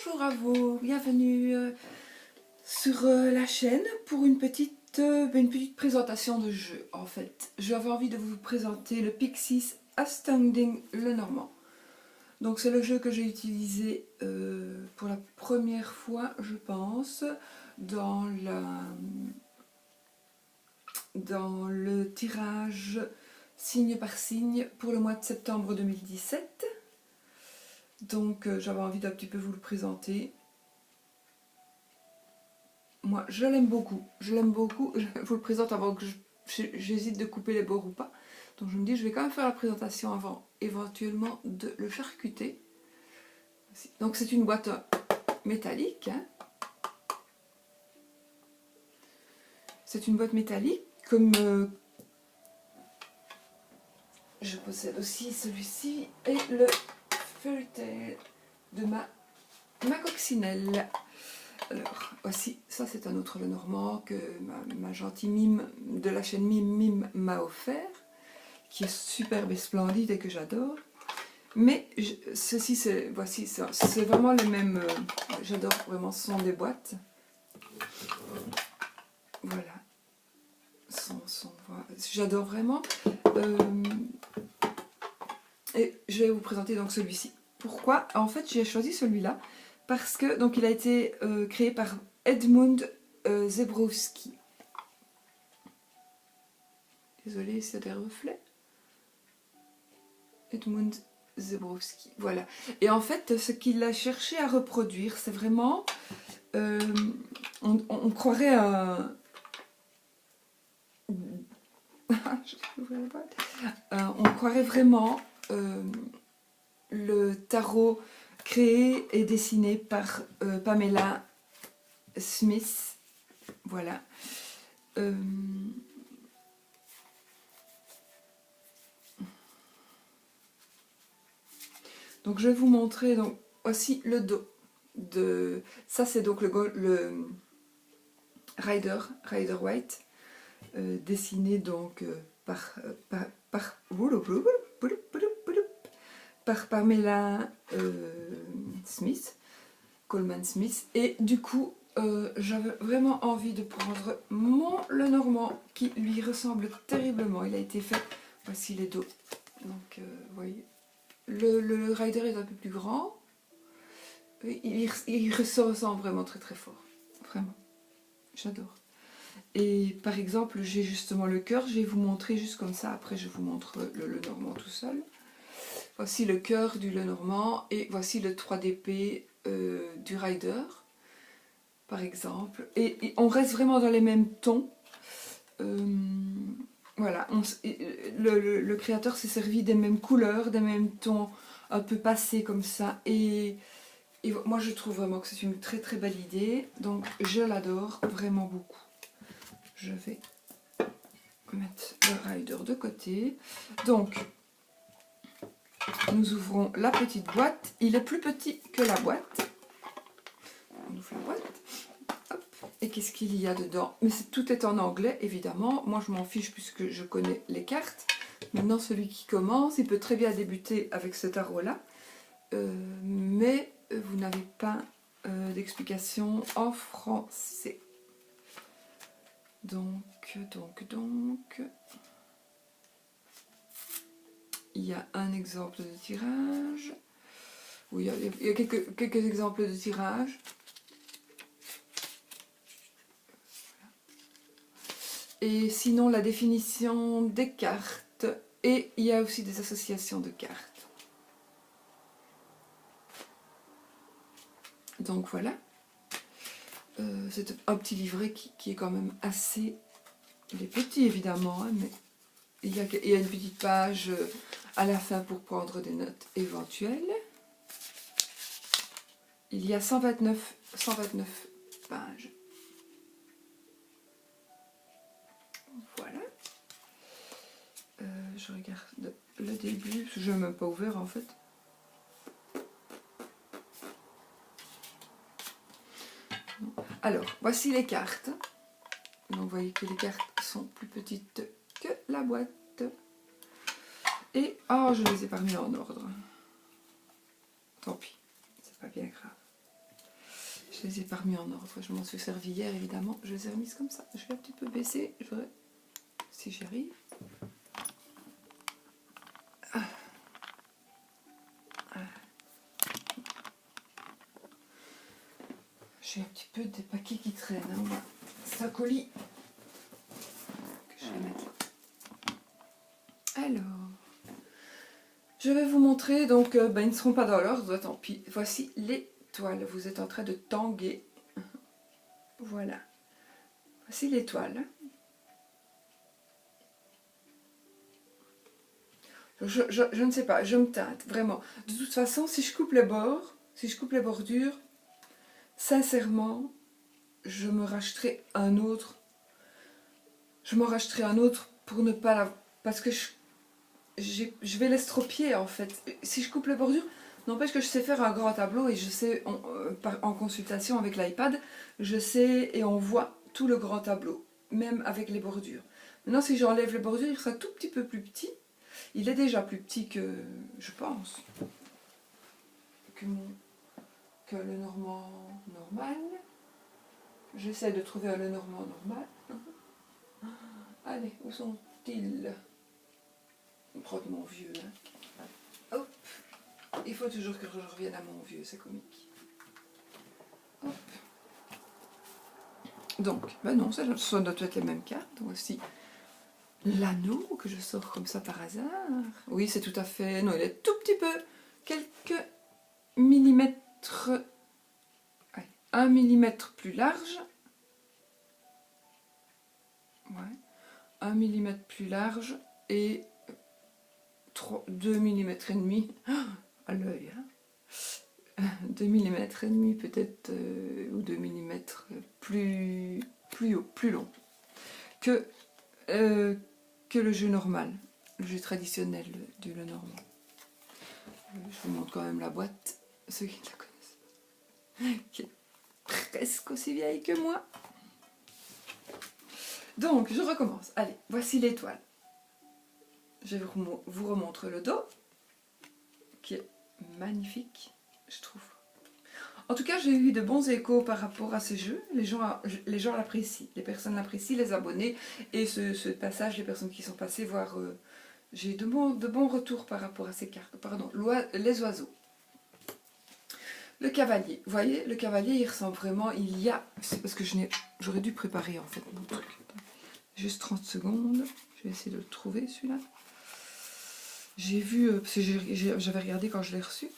Bonjour à vous, bienvenue sur la chaîne pour une petite présentation de jeu. En fait, j'avais envie de vous présenter le Pixies Astounding Lenormand. Donc c'est le jeu que j'ai utilisé pour la première fois, je pense, dans le tirage signe par signe pour le mois de septembre 2017. Donc j'avais envie d'un petit peu vous le présenter. Moi je l'aime beaucoup, je vous le présente avant que j'hésite de couper les bords ou pas. Donc je me dis je vais quand même faire la présentation avant éventuellement de le charcuter. Donc c'est une boîte métallique. Hein. C'est une boîte métallique comme je possède aussi celui-ci et le Fairy Tail de ma coccinelle. Alors, voici, ça c'est un autre Lenormand que ma gentille mime de la chaîne Mime m'a offert, qui est superbe et splendide et que j'adore. Mais ceci, voici, c'est vraiment le même, j'adore vraiment, ce sont des boîtes. Voilà, j'adore vraiment. Et je vais vous présenter donc celui-ci. Pourquoi? En fait, j'ai choisi celui-là parce que donc il a été créé par Edmund Zebrowski. Désolée, c'est des reflets. Edmund Zebrowski, voilà. Et en fait, ce qu'il a cherché à reproduire, c'est vraiment... on croirait à... on croirait vraiment le tarot créé et dessiné par Pamela Smith. Voilà. Donc je vais vous montrer, donc voici le dos de ça, c'est donc le Rider White, dessiné donc par Pamela Smith, Coleman Smith, et du coup j'avais vraiment envie de prendre mon Lenormand qui lui ressemble terriblement. Il a été fait, voici les dos, donc vous voyez. Le Rider est un peu plus grand. Il se ressemble vraiment très très fort. Vraiment. J'adore. Et par exemple, j'ai justement le cœur. Je vais vous montrer juste comme ça. Après, je vous montre le Lenormand tout seul. Voici le cœur du Lenormand. Et voici le 3DP du Rider. Par exemple. Et on reste vraiment dans les mêmes tons. Voilà, le créateur s'est servi des mêmes couleurs, des mêmes tons un peu passés comme ça. Et moi je trouve vraiment que c'est une très très belle idée. Donc je l'adore vraiment beaucoup. Je vais mettre le Rider de côté. Donc nous ouvrons la petite boîte. Il est plus petit que la boîte. On ouvre la boîte. Et qu'est-ce qu'il y a dedans? Mais tout est en anglais, évidemment. Moi, je m'en fiche puisque je connais les cartes. Maintenant, celui qui commence, il peut très bien débuter avec ce tarot-là. Mais vous n'avez pas d'explication en français. Donc... Il y a un exemple de tirage. Oui, il y a quelques exemples de tirage. Et sinon, la définition des cartes. Et il y a aussi des associations de cartes. Donc voilà. C'est un petit livret qui est quand même assez... Il est petit évidemment, hein, mais il y a une petite page à la fin pour prendre des notes éventuelles. Il y a 129 pages. Voilà. Je regarde le début, parce que je n'ai même pas ouvert en fait. Alors, voici les cartes. Donc, vous voyez que les cartes sont plus petites que la boîte. Et, oh, je ne les ai pas mis en ordre. Tant pis, c'est pas bien grave. Je les ai pas remis en ordre, je m'en suis servi hier évidemment, je les ai remises comme ça. Je vais un petit peu baisser, je verrai si j'y arrive. J'ai un petit peu des paquets qui traînent, hein. C'est un colis que je vais mettre là. Alors, je vais vous montrer, donc ils ne seront pas dans l'ordre, tant pis. Voici les toiles, vous êtes en train de tanguer. Voilà. Voici les toiles. Je ne sais pas, je me tâte, vraiment. De toute façon, si je coupe les bords, si je coupe les bordures, sincèrement, je me racheterai un autre. Je m'en racheterai un autre pour ne pas la... Parce que je vais l'estropier en fait. Si je coupe les bordures, n'empêche que je sais faire un grand tableau et je sais, en consultation avec l'iPad, je sais et on voit tout le grand tableau, même avec les bordures. Maintenant, si j'enlève les bordures, il sera tout petit peu plus petit. Il est déjà plus petit que, je pense, que le normand normal. J'essaie de trouver un le normand normal. Allez, où sont-ils? Prendre mon vieux. Hein. Hop. Il faut toujours que je revienne à mon vieux, c'est comique. Hop. Donc, ben non, ça doit être les mêmes cartes. Voici l'anneau que je sors comme ça par hasard. Oui, c'est tout à fait... Non, il est tout petit peu, quelques millimètres... Allez, 1 millimètre plus large. Ouais. 1 millimètre plus large et 2 millimètres et demi à l'œil. Hein. 2 millimètres et demi peut-être, ou 2 millimètres plus haut, plus long que le jeu normal, le jeu traditionnel du le normand. Je vous montre quand même la boîte, ceux qui ne la connaissent pas, qui est presque aussi vieille que moi. Donc, je recommence. Allez, voici l'étoile. Je vous remontre le dos, qui est magnifique, je trouve. En tout cas, j'ai eu de bons échos par rapport à ces jeux. Les gens l'apprécient, les personnes l'apprécient, les abonnés. Et ce passage, les personnes qui sont passées voir... j'ai eu de bons retours par rapport à ces cartes. Pardon, les oiseaux. Le cavalier. Vous voyez, le cavalier, il ressemble vraiment... C'est parce que j'aurais dû préparer en fait mon truc. Juste 30 secondes. Je vais essayer de le trouver celui-là. J'ai vu, parce que j'avais regardé quand je l'ai reçu.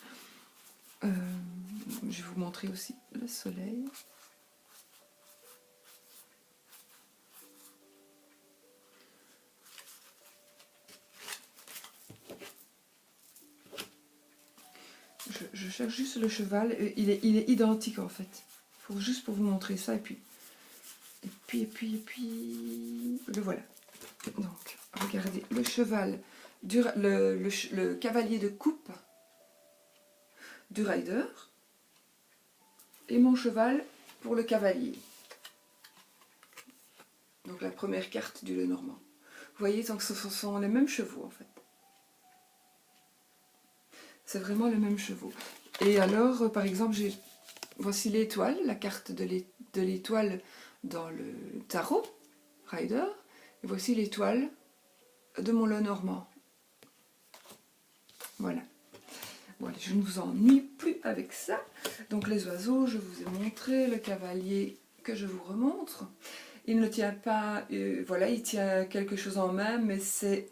Je vais vous montrer aussi le soleil. Je cherche juste le cheval. Il est identique en fait. Juste pour vous montrer ça. Et puis, le voilà. Donc, regardez, le cheval, le cavalier de coupe du rider et mon cheval pour le cavalier. Donc la première carte du Lenormand. Vous voyez, donc ce sont les mêmes chevaux en fait. C'est vraiment les mêmes chevaux. Et alors, par exemple, voici l'étoile, la carte de l'étoile dans le tarot, Rider. Et voici l'étoile de mon Lenormand. Voilà. Bon, allez, je ne vous ennuie plus avec ça. Donc les oiseaux, je vous ai montré, le cavalier que je vous remontre. Il ne tient pas, voilà, il tient quelque chose en main, mais c'est,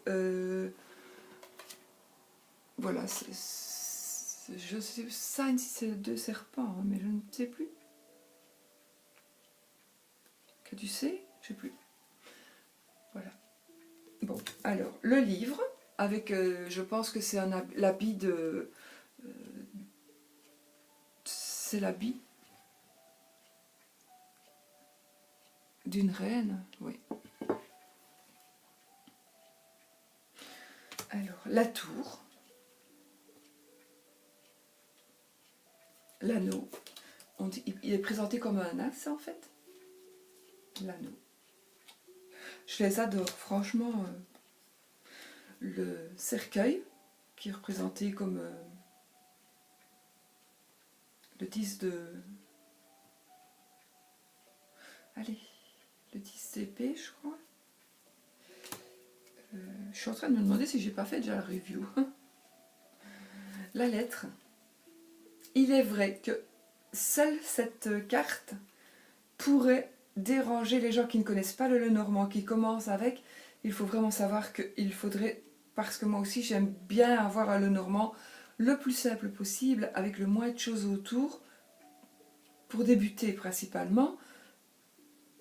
voilà, je sais ça si c'est 2 serpents, hein, mais je ne sais plus. Que tu sais, je ne sais plus. Voilà. Bon, alors le livre avec, je pense que c'est l'habit de, c'est l'habit d'une reine, oui. Alors, la tour, l'anneau, il est présenté comme un as en fait, l'anneau. Je les adore, franchement, le cercueil, qui est représenté comme le 10 de allez, le 10 épée, je crois. Je suis en train de me demander si j'ai pas fait déjà la review. La lettre. Il est vrai que seule cette carte pourrait déranger les gens qui ne connaissent pas le Lenormand, qui commencent avec. Il faut vraiment savoir qu'il faudrait, parce que moi aussi j'aime bien avoir un Lenormand le plus simple possible, avec le moins de choses autour, pour débuter principalement.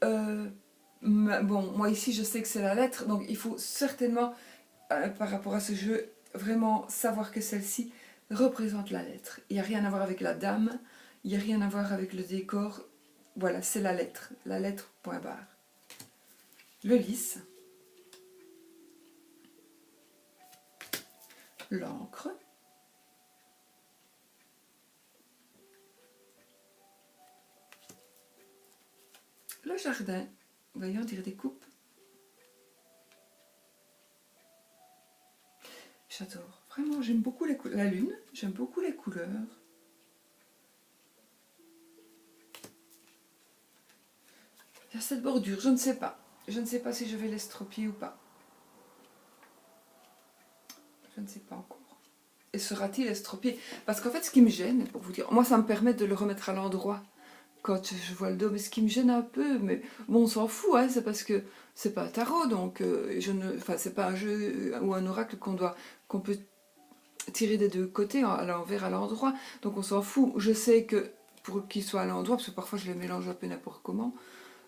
Bon, moi ici je sais que c'est la lettre, donc il faut certainement, par rapport à ce jeu, vraiment savoir que celle-ci représente la lettre. Il n'y a rien à voir avec la dame, il n'y a rien à voir avec le décor. Voilà, c'est la lettre point barre. Le lys, l'encre, le jardin, vous voyez, on dirait des coupes. J'adore, vraiment, j'aime beaucoup la lune, j'aime beaucoup les couleurs. Il y a cette bordure, je ne sais pas si je vais l'estropier ou pas. Je ne sais pas encore. Et sera-t-il estropié? Parce qu'en fait, ce qui me gêne, pour vous dire, moi ça me permet de le remettre à l'endroit quand je vois le dos, mais ce qui me gêne un peu, mais bon, on s'en fout, hein, c'est parce que c'est pas un tarot, donc c'est pas un jeu ou un oracle qu'on peut tirer des deux côtés, à l'envers, à l'endroit, donc on s'en fout. Je sais que pour qu'il soit à l'endroit, parce que parfois je les mélange un peu n'importe comment,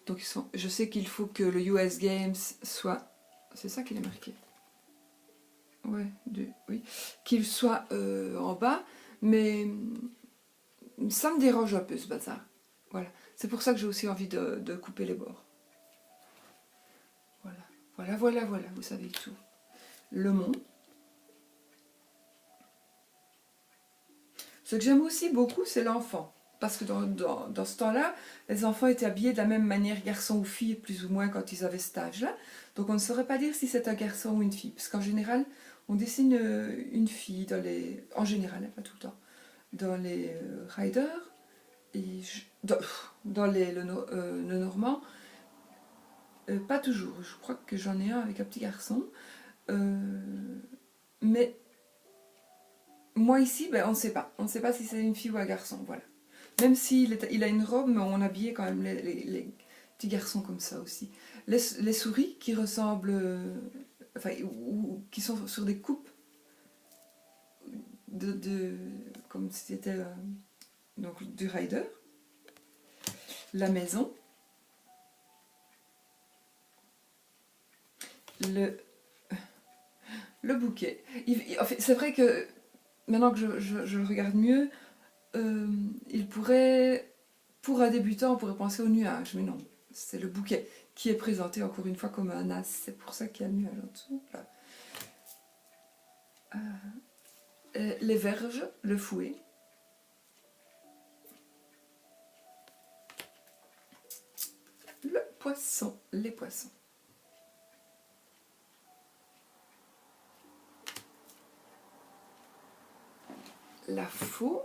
donc je sais qu'il faut que le US Games soit, c'est ça qu'il est marqué. Ouais, oui, qu'il soit en bas, mais ça me dérange un peu ce bazar. Voilà, c'est pour ça que j'ai aussi envie de couper les bords. Voilà, vous savez tout. Le mont. Ce que j'aime aussi beaucoup, c'est l'enfant. Parce que dans ce temps-là, les enfants étaient habillés de la même manière, garçons ou filles, plus ou moins, quand ils avaient cet âge-là. Donc on ne saurait pas dire si c'est un garçon ou une fille. Parce qu'en général, on dessine une fille, en général, pas tout le temps, dans les riders, et dans le normand, pas toujours. Je crois que j'en ai un avec un petit garçon. Mais moi ici, ben, on ne sait pas. On ne sait pas si c'est une fille ou un garçon. Voilà. Même s'il a une robe, mais on habillait quand même les petits garçons comme ça aussi. Les souris qui ressemblent, ou qui sont sur des coupes, comme si c'était donc du rider. La maison. Le bouquet. C'est vrai que maintenant que je le regarde mieux, il pourrait, pour un débutant, on pourrait penser au nuage, mais non, c'est le bouquet qui est présenté encore une fois comme un as. C'est pour ça qu'il y a le nuage en dessous. Les verges, le fouet. Le poisson, les poissons. La faux.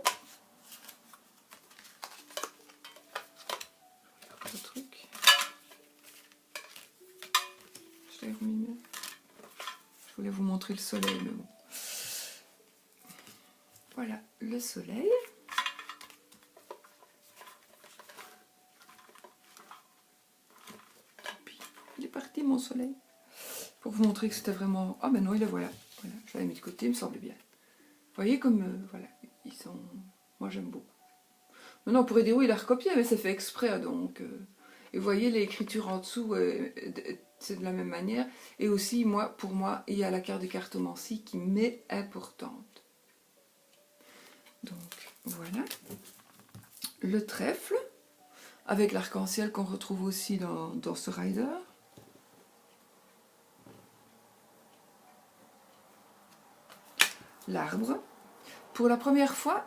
Le truc. Je l'ai remis mieux. Je voulais vous montrer le soleil, mais bon. Voilà, le soleil. Il est parti, mon soleil. Pour vous montrer que c'était vraiment... Ah ben non, il est voilà. Je l'avais mis de côté, il me semble bien. Vous voyez comme... voilà, ils sont... Moi, j'aime beaucoup. Maintenant, on pourrait dire, oui, il a recopié, mais c'est fait exprès, donc... Et vous voyez, l'écriture en dessous, c'est de la même manière. Et aussi, pour moi, il y a la carte de cartomancie qui m'est importante. Donc, voilà. Le trèfle, avec l'arc-en-ciel qu'on retrouve aussi dans ce rider. L'arbre. Pour la première fois,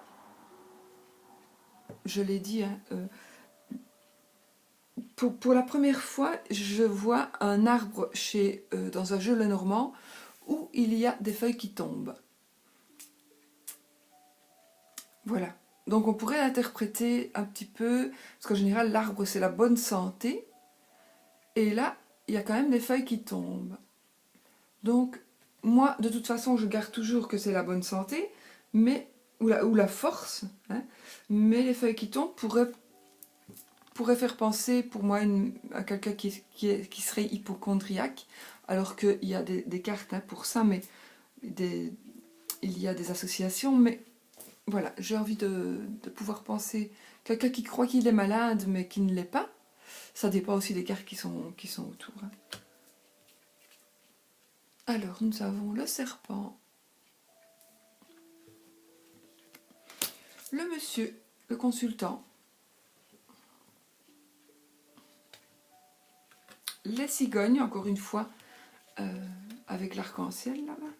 je l'ai dit, hein, pour la première fois, je vois un arbre dans un jeu Lenormand où il y a des feuilles qui tombent. Voilà. Donc on pourrait l'interpréter un petit peu, parce qu'en général l'arbre c'est la bonne santé, Et là, il y a quand même des feuilles qui tombent. Donc, moi, de toute façon, je garde toujours que c'est la bonne santé, mais, ou la force, hein, mais les feuilles qui tombent pourraient faire penser, pour moi, à quelqu'un qui serait hypochondriaque, alors qu'il y a des cartes hein, pour ça, mais il y a des associations, mais voilà, j'ai envie de pouvoir penser quelqu'un qui croit qu'il est malade, mais qui ne l'est pas. Ça dépend aussi des cartes qui sont autour. Hein. Alors, nous avons le serpent, le monsieur, le consultant, les cigognes, encore une fois, avec l'arc-en-ciel là-bas,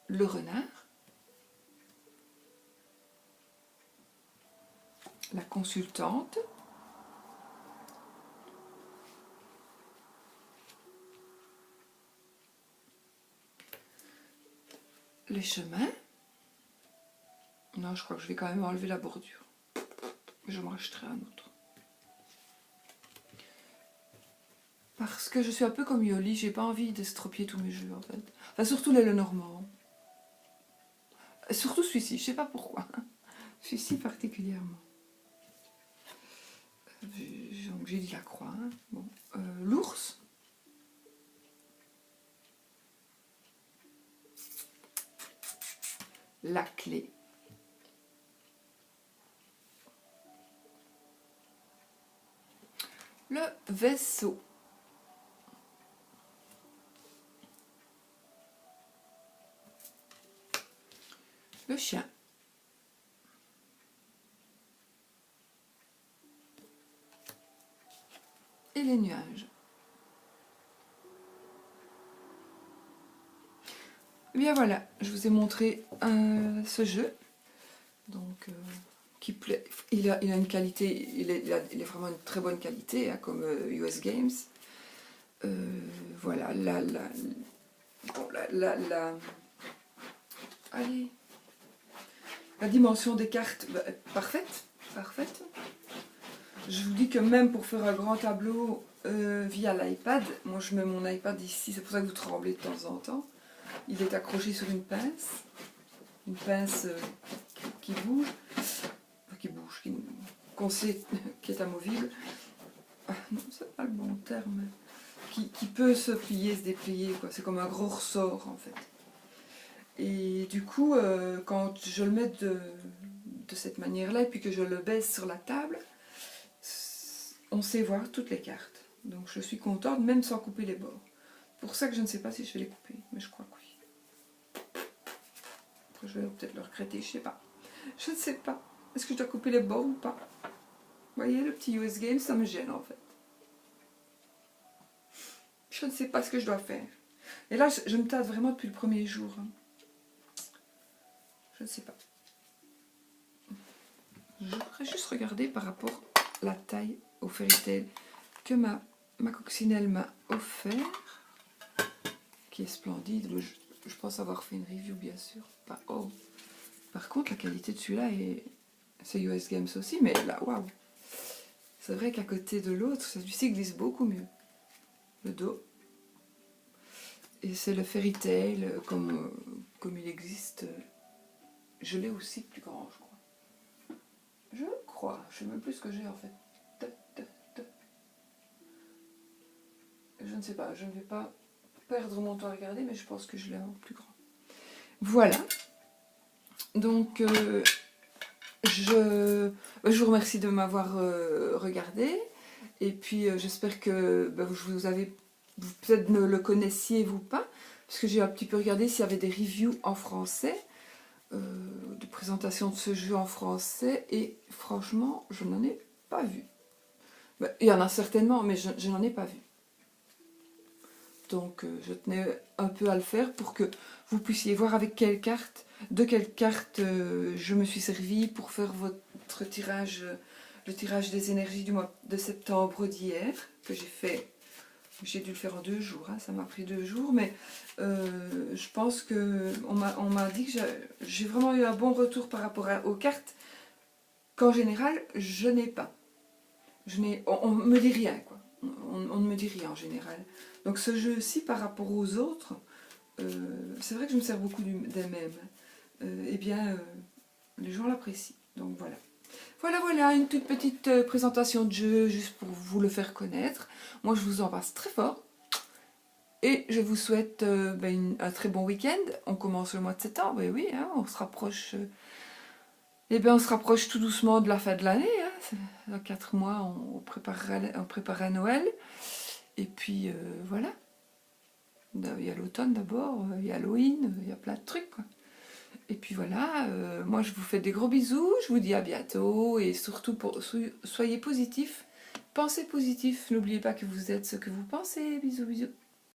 le renard, la consultante, les chemins. Non, je crois que je vais quand même enlever la bordure. Je m'en rachèterai un autre. Parce que je suis un peu comme Yoli, j'ai pas envie d'estropier tous mes jeux en fait. Enfin, surtout les Lenormand. Surtout celui-ci, je sais pas pourquoi. Celui-ci particulièrement. Donc j'ai dit la croix. Hein. Bon. L'ours. La clé. Le vaisseau. Le chien. Et les nuages. Et bien voilà, je vous ai montré ce jeu. Donc, qui plaît. Il a une qualité, il est vraiment une très bonne qualité, hein, comme US Games. Voilà, allez, la dimension des cartes, bah, parfaite, parfaite. Je vous dis que même pour faire un grand tableau via l'iPad, moi je mets mon iPad ici, c'est pour ça que vous tremblez de temps en temps. Il est accroché sur une pince qui bouge, qu'on sait qui est amovible. Ah, non, c'est pas le bon terme. Qui peut se plier, se déplier, quoi. C'est comme un gros ressort en fait. Et du coup, quand je le mets de cette manière-là, et puis que je le baisse sur la table, on sait voir toutes les cartes. Donc je suis contente, même sans couper les bords. Pour ça que je ne sais pas si je vais les couper, mais je crois que oui. Après, je vais peut-être le regretter, je sais pas. Je ne sais pas. Est-ce que je dois couper les bords ou pas? Vous voyez, le petit US Game, ça me gêne en fait. Je ne sais pas ce que je dois faire. Et là, je me tâte vraiment depuis le premier jour. Hein. Je ne sais pas. Je voudrais juste regarder par rapport à la taille au fairy tale que ma coccinelle m'a offert, qui est splendide. Je pense avoir fait une review, bien sûr. Pas, oh. Par contre, la qualité de celui-là c'est US Games aussi, mais là, waouh. C'est vrai qu'à côté de l'autre, celui-ci glisse beaucoup mieux. Le dos. Et c'est le fairy tale comme il existe. Je l'ai aussi plus grand, je crois. Je crois. Je ne sais même plus ce que j'ai en fait. Je ne sais pas. Je ne vais pas perdre mon temps à regarder, mais je pense que je l'ai en plus grand. Voilà. Donc, je vous remercie de m'avoir regardé. Et puis, j'espère que vous avez... Peut-être ne le connaissiez vous pas, parce que j'ai un petit peu regardé s'il y avait des reviews en français, de présentation de ce jeu en français, et franchement, je n'en ai pas vu. Il y en a certainement, mais je n'en ai pas vu. Donc, je tenais un peu à le faire pour que vous puissiez voir avec quelle carte, de quelle carte je me suis servie pour faire votre tirage, le tirage des énergies du mois de septembre d'hier, que j'ai fait. J'ai dû le faire en 2 jours, hein, ça m'a pris 2 jours, mais je pense qu'on m'a dit que j'ai vraiment eu un bon retour par rapport aux cartes qu'en général, je n'ai pas. On ne me dit rien, quoi. On ne me dit rien en général. Donc ce jeu-ci, par rapport aux autres, c'est vrai que je me sers beaucoup des mêmes. Eh bien, les gens l'apprécient. Donc voilà. Voilà, une toute petite présentation de jeu, juste pour vous le faire connaître. Moi, je vous embrasse très fort. Et je vous souhaite un très bon week-end. On commence le mois de septembre, et oui, hein, on se rapproche. On se rapproche tout doucement de la fin de l'année. Hein. Dans 4 mois, on préparera Noël. Et puis voilà. Il y a l'automne d'abord, il y a Halloween, il y a plein de trucs, quoi. Et puis voilà, moi je vous fais des gros bisous, je vous dis à bientôt et surtout soyez positifs, pensez positif, n'oubliez pas que vous êtes ce que vous pensez, bisous bisous.